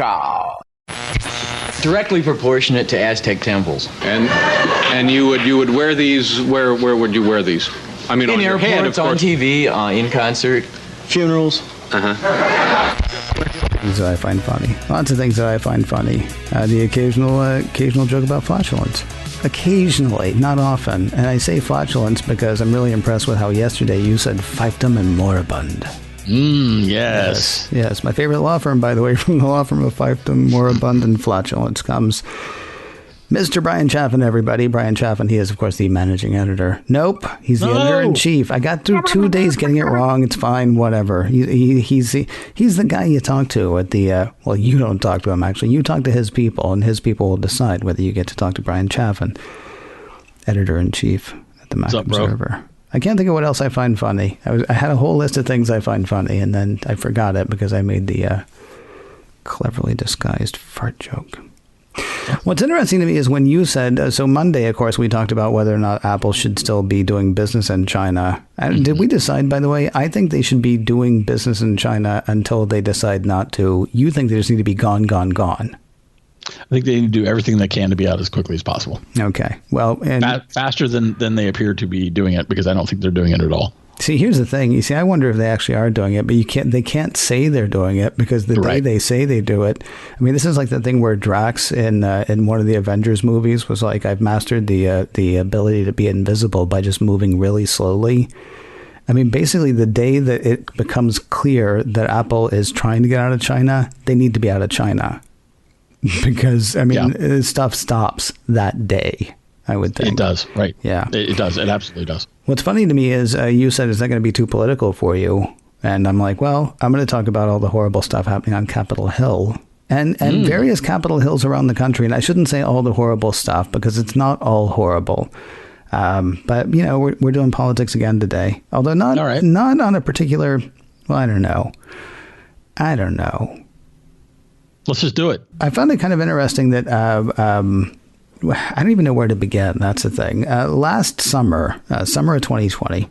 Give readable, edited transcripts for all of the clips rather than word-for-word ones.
Cha. Directly proportionate to Aztec temples. And you would wear these. Where would you wear these? I mean, In on your airports, head, of on course. TV, in concert. Funerals. Things that I find funny. Lots of things that I find funny. The occasional joke about flatulence. Occasionally, not often. And I say flatulence because I'm really impressed with how yesterday you said fiefdom and moribund. Yes. Yes. My favorite law firm, by the way, from the law firm of fiefdom, moribund, and flatulence comes Mr. Bryan Chaffin, everybody. Bryan Chaffin, he is, of course, the managing editor. Nope, he's the editor-in-chief. I got through 2 days getting it wrong. It's fine, whatever. He's the guy you talk to at the, well, you don't talk to him, actually. You talk to his people, and his people will decide whether you get to talk to Bryan Chaffin, editor-in-chief at the Mac Observer. I can't think of what else I find funny. I had a whole list of things I find funny, and then I forgot it because I made the cleverly disguised fart joke. What's interesting to me is when you said, so Monday, of course, we talked about whether or not Apple should still be doing business in China. Did we decide, by the way? I think they should be doing business in China until they decide not to. You think they just need to be gone, gone, gone? I think they need to do everything they can to be out as quickly as possible. Okay. Well, and faster than they appear to be doing it, because I don't think they're doing it at all. See, here's the thing. You see, I wonder if they actually are doing it, but they can't say they're doing it because the day they say they do it. I mean, this is like the thing where Drax in one of the Avengers movies was like, I've mastered the ability to be invisible by just moving really slowly. I mean, basically, the day that it becomes clear that Apple is trying to get out of China, they need to be out of China. Because, I mean, stuff stops that day, I would think. It does, right. Yeah. It does. It absolutely does. What's funny to me is you said, is that going to be too political for you? And I'm like, well, I'm going to talk about all the horrible stuff happening on Capitol Hill and various Capitol Hills around the country. And I shouldn't say all the horrible stuff because it's not all horrible. But, you know, we're doing politics again today, although not on a particular. Well, I don't know. Let's just do it. I found it kind of interesting that I don't even know where to begin. That's the thing. Last summer, summer of 2020,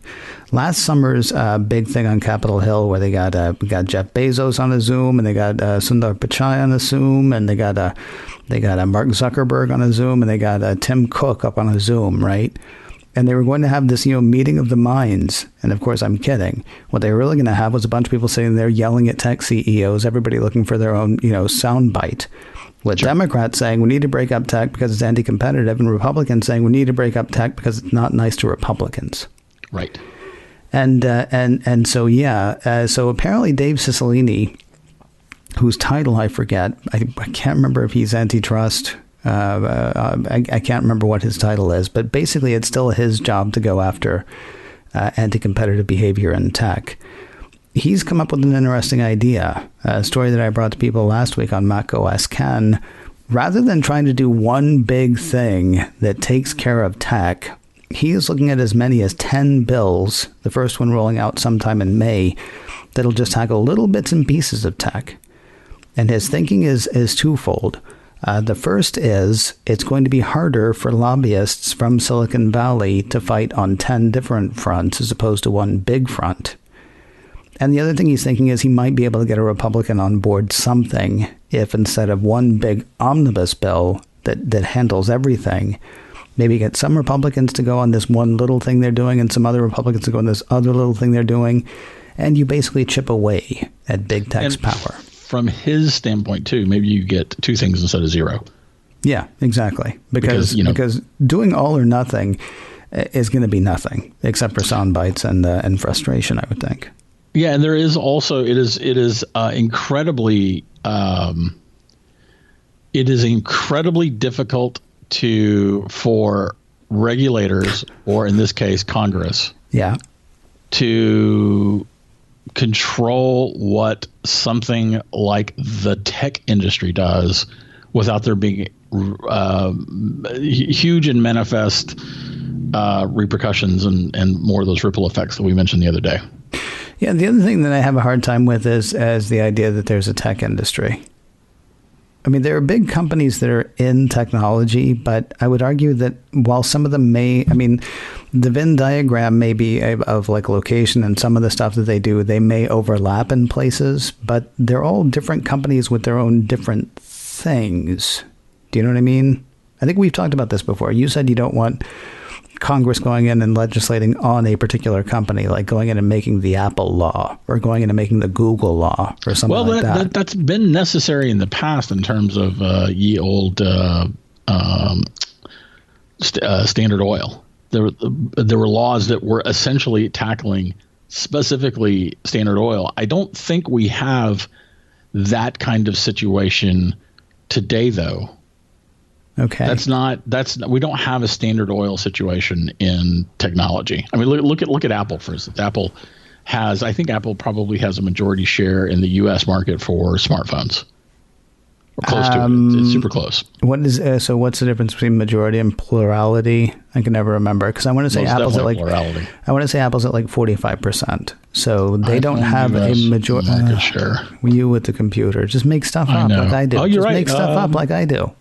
last summer's big thing on Capitol Hill, where they got Jeff Bezos on a Zoom, and they got Sundar Pichai on a Zoom, and they got Mark Zuckerberg on a Zoom, and they got Tim Cook up on a Zoom, right? And they were going to have this, meeting of the minds. And of course, I'm kidding. What they were really going to have was a bunch of people sitting there yelling at tech CEOs, everybody looking for their own, sound bite. With Democrats saying we need to break up tech because it's anti-competitive, and Republicans saying we need to break up tech because it's not nice to Republicans. Right. And so so apparently Dave Cicilline, whose title I forget, I can't remember if he's antitrust. I can't remember what his title is, but basically it's still his job to go after anti-competitive behavior in tech. He's come up with an interesting idea, a story that I brought to people last week on macOS Ken. Rather than trying to do one big thing that takes care of tech, he is looking at as many as 10 bills, the first one rolling out sometime in May, that'll just tackle little bits and pieces of tech. And his thinking is twofold. The first is it's going to be harder for lobbyists from Silicon Valley to fight on 10 different fronts as opposed to one big front. And the other thing he's thinking is he might be able to get a Republican on board something if instead of one big omnibus bill that handles everything, maybe get some Republicans to go on this one little thing they're doing and some other Republicans to go on this other little thing they're doing. And you basically chip away at big tech's power. From his standpoint, too, maybe you get two things instead of zero. Yeah, exactly. Because doing all or nothing is going to be nothing except for sound bites and frustration, I would think. Yeah, and there is also it is incredibly difficult for regulators, or in this case Congress, to control what something like the tech industry does without there being huge and manifest repercussions and more of those ripple effects that we mentioned the other day. Yeah, the other thing that I have a hard time with is the idea that there's a tech industry. I mean, there are big companies that are in technology, but I would argue that while some of them the Venn diagram may be of like location, and some of the stuff that they do, they may overlap in places, but they're all different companies with their own different things. Do you know what I mean? I think we've talked about this before. You said you don't want Congress going in and legislating on a particular company, like going in and making the Apple law or going in and making the Google law or something like that. That's been necessary in the past in terms of ye old Standard Oil. There were laws that were essentially tackling specifically Standard Oil. I don't think we have that kind of situation today, though. Okay. We don't have a Standard Oil situation in technology. I mean, look at Apple, for instance. I think Apple probably has a majority share in the U.S. market for smartphones. Or close to it. It's super close. What's the difference between majority and plurality? I can never remember, because I want to say Apple's at like plurality. I want to say Apple's at like 45%. So they don't have a majority market share. You with the computer, just make stuff up like I do. Oh, you're right. Make stuff up like I do.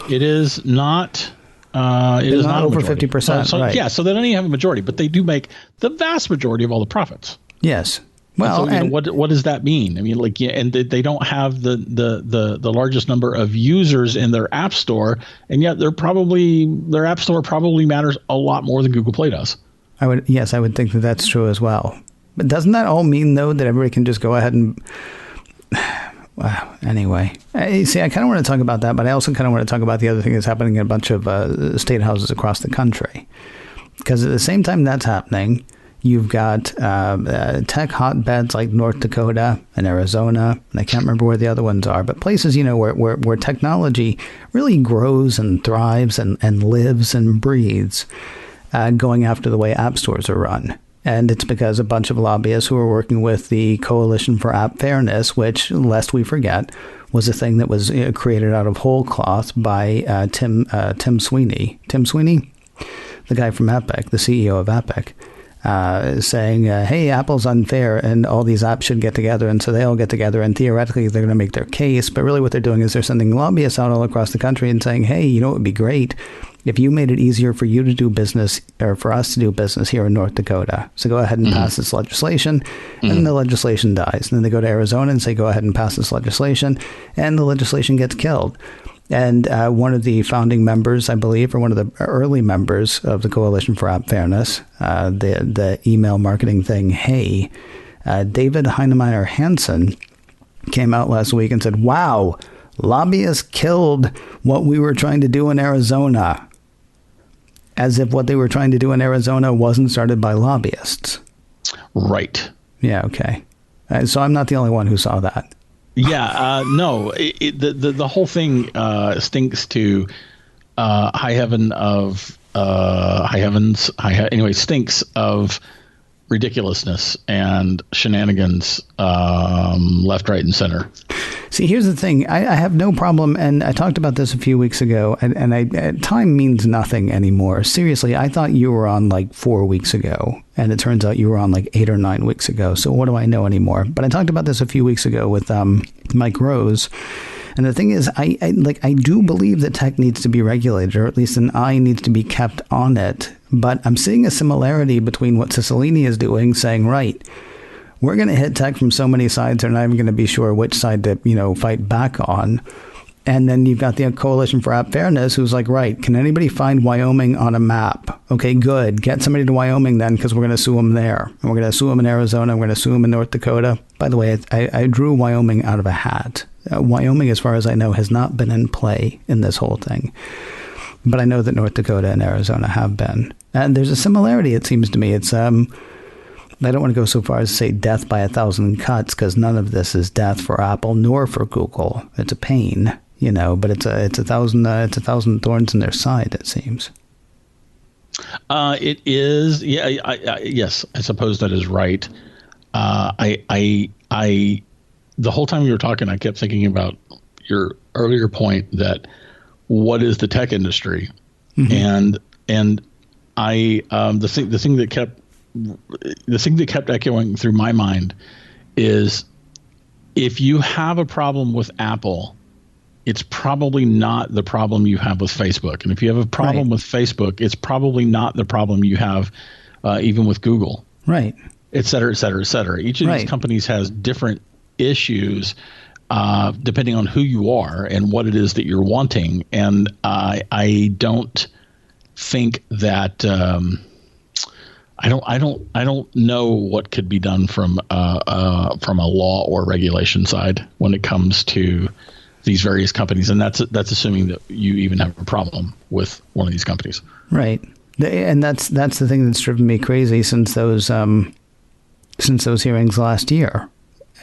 It is not. It is not over 50%. Right. Yeah, so they don't even have a majority, but they do make the vast majority of all the profits. Yes. Well, and so, what does that mean? I mean, like, yeah, and they don't have the largest number of users in their app store, and yet their app store probably matters a lot more than Google Play does. I would think that that's true as well. But doesn't that all mean, though, that everybody can just go ahead and anyway, see, I kind of want to talk about that, but I also kind of want to talk about the other thing that's happening in a bunch of state houses across the country. Because at the same time that's happening, you've got tech hotbeds like North Dakota and Arizona, and I can't remember where the other ones are, but places, where technology really grows and thrives and lives and breathes, going after the way app stores are run. And it's because a bunch of lobbyists who are working with the Coalition for App Fairness, which, lest we forget, was a thing that was created out of whole cloth by Tim Sweeney. Tim Sweeney, the guy from Epic, the CEO of Epic, saying, hey, Apple's unfair and all these apps should get together. And so they all get together and theoretically they're going to make their case. But really what they're doing is they're sending lobbyists out all across the country and saying, hey, it would be great if you made it easier for you to do business or for us to do business here in North Dakota. So go ahead and pass this legislation, and then the legislation dies. And then they go to Arizona and say, go ahead and pass this legislation, and the legislation gets killed. And one of the founding members, I believe, or one of the early members of the Coalition for App Fairness, the email marketing thing, Hey, David Heinemeier Hansen, came out last week and said, wow, lobbyists killed what we were trying to do in Arizona. As if what they were trying to do in Arizona wasn't started by lobbyists. Right. Yeah, okay. So I'm not the only one who saw that. Yeah, no, the whole thing stinks to high heavens, stinks of ridiculousness and shenanigans, left, right, and center. See, here's the thing. I have no problem, and I talked about this a few weeks ago, and time means nothing anymore. Seriously, I thought you were on like 4 weeks ago, and it turns out you were on like 8 or 9 weeks ago. So what do I know anymore? But I talked about this a few weeks ago with Mike Rose. And the thing is, I do believe that tech needs to be regulated, or at least an eye needs to be kept on it. But I'm seeing a similarity between what Cicilline is doing, saying, right, we're going to hit tech from so many sides, they're not even going to be sure which side to, fight back on. And then you've got the Coalition for App Fairness, who's like, right, can anybody find Wyoming on a map? Okay, good. Get somebody to Wyoming then, because we're going to sue them there. And we're going to sue them in Arizona. We're going to sue them in North Dakota. By the way, I drew Wyoming out of a hat. Wyoming, as far as I know, has not been in play in this whole thing. But I know that North Dakota and Arizona have been. And there's a similarity, it seems to me. It's I don't want to go so far as to say death by 1,000 cuts, because none of this is death for Apple nor for Google. It's a pain, but it's a thousand thorns in their side, it seems. It is, yeah. Yes, I suppose that is right. The whole time you were talking, I kept thinking about your earlier point that what is the tech industry, and I the thing that kept echoing through my mind is, if you have a problem with Apple, it's probably not the problem you have with Facebook. And if you have a problem with Facebook, it's probably not the problem you have even with Google. Right. Et cetera, et cetera, et cetera. Each of these companies has different issues depending on who you are and what it is that you're wanting. And I don't think that I don't know what could be done from a law or regulation side when it comes to these various companies, and that's assuming that you even have a problem with one of these companies. Right. And that's the thing that's driven me crazy since those hearings last year.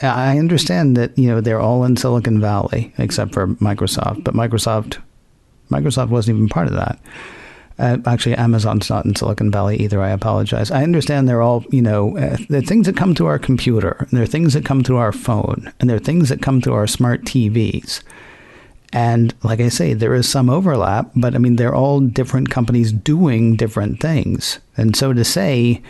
I understand that, they're all in Silicon Valley except for Microsoft, but Microsoft wasn't even part of that. Actually, Amazon's not in Silicon Valley either. I apologize. I understand they're all, they're things that come to our computer, and there are things that come to our phone, and there are things that come to our smart TVs. And like I say, there is some overlap, but I mean, they're all different companies doing different things. And so to say,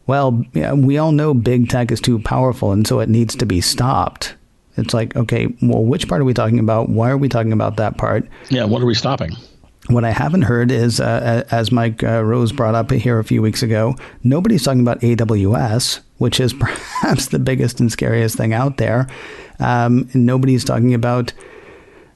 well, we all know big tech is too powerful, and so it needs to be stopped. It's like, okay, well, which part are we talking about? Why are we talking about that part? Yeah, what are we stopping? What I haven't heard is, as Mike Rose brought up here a few weeks ago, nobody's talking about AWS, which is perhaps the biggest and scariest thing out there. Nobody's talking about,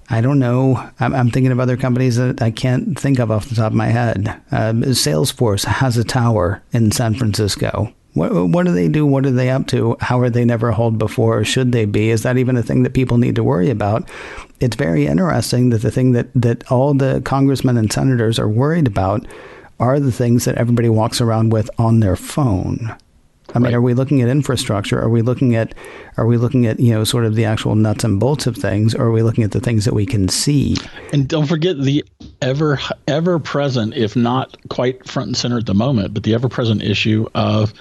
I don't know, I'm thinking of other companies that I can't think of off the top of my head. Salesforce has a tower in San Francisco. What do they do? What are they up to? How are they never hauled before? Or should they be? Is that even a thing that people need to worry about? It's very interesting that the thing that all the congressmen and senators are worried about are the things that everybody walks around with on their phone. I mean, are we looking at infrastructure? Are we looking at sort of the actual nuts and bolts of things? Or are we looking at the things that we can see? And don't forget the ever present, if not quite front and center at the moment, but the ever present issue of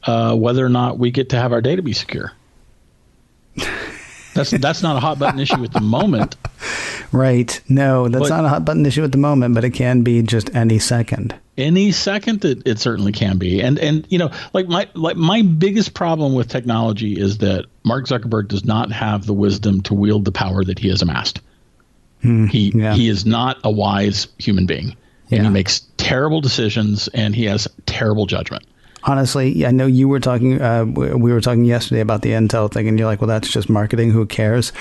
whether or not we get to have our data be secure. That's not a hot button issue at the moment. Right. No, that's not a hot button issue at the moment, but it can be just any second. Any second, it certainly can be. And my biggest problem with technology is that Mark Zuckerberg does not have the wisdom to wield the power that he has amassed. He is not a wise human being. And he makes terrible decisions, and he has terrible judgment. Honestly, I know you were talking, we were talking yesterday about the Intel thing, and you're like, well, that's just marketing. Who cares?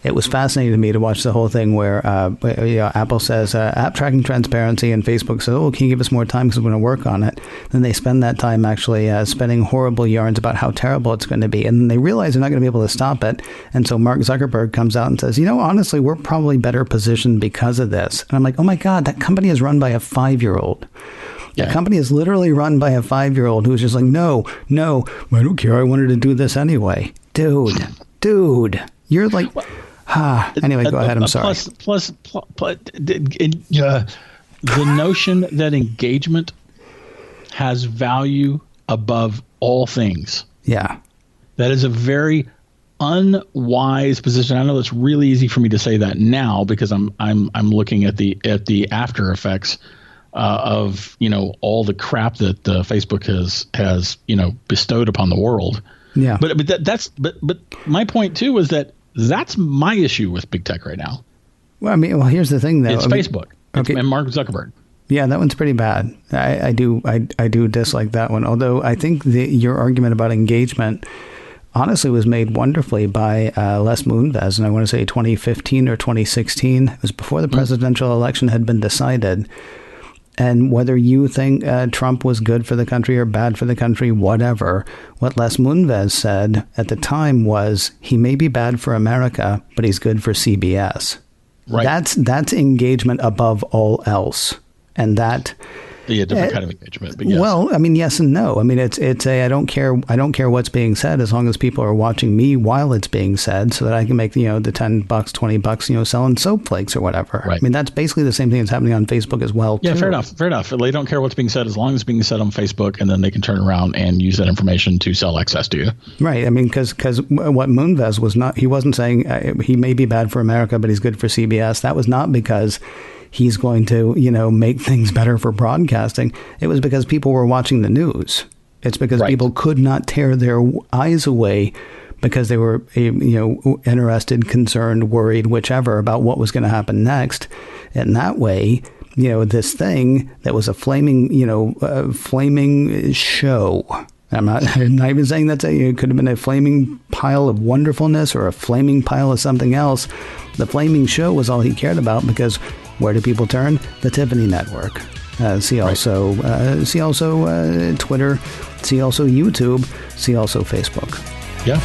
It was fascinating to me to watch the whole thing where Apple says app tracking transparency, and Facebook says, oh, can you give us more time because we're going to work on it. Then they spend that time actually spending horrible yarns about how terrible it's going to be. And then they realize they're not going to be able to stop it. And so Mark Zuckerberg comes out and says, honestly, we're probably better positioned because of this. And I'm like, oh, my God, that company is run by a 5-year-old. The company is literally run by a 5-year-old who's just like, no, I don't care. I wanted to do this anyway. Dude, you're like, anyway, go ahead. I'm sorry. Plus, the notion that engagement has value above all things. Yeah. That is a very unwise position. I know it's really easy for me to say that now because I'm looking at the after effects of all the crap that Facebook has bestowed upon the world. Yeah. But my point too is that that's my issue with big tech right now. Well, here's the thing though. It's Facebook. Okay. And Mark Zuckerberg. Yeah, that one's pretty bad. I do dislike that one. Although I think your argument about engagement honestly was made wonderfully by Les Moonves, and I want to say 2015 or 2016. It was before the presidential election had been decided. And whether you think Trump was good for the country or bad for the country, whatever, what Les Moonves said at the time was he may be bad for America, but he's good for CBS. Right. That's engagement above all else. And that... Yeah, different kind of engagement. But yes. Well, yes and no. It's I don't care what's being said as long as people are watching me while it's being said, so that I can make the $10, $20, selling soap flakes or whatever. Right. That's basically the same thing that's happening on Facebook as well. Yeah, too. fair enough. They don't care what's being said as long as it's being said on Facebook, and then they can turn around and use that information to sell access to you. Right. Because what Moonves was not, he wasn't saying he may be bad for America, but he's good for CBS. That was not because he's going to, make things better for broadcasting. It was because people were watching the news. It's because people could not tear their eyes away because they were, interested, concerned, worried, whichever, about what was going to happen next. And that way, this thing that was a flaming show. I'm not even saying it could have been a flaming pile of wonderfulness or a flaming pile of something else. The flaming show was all he cared about, because where do people turn? The Tiffany Network. See also Twitter. See also YouTube. See also Facebook. Yeah.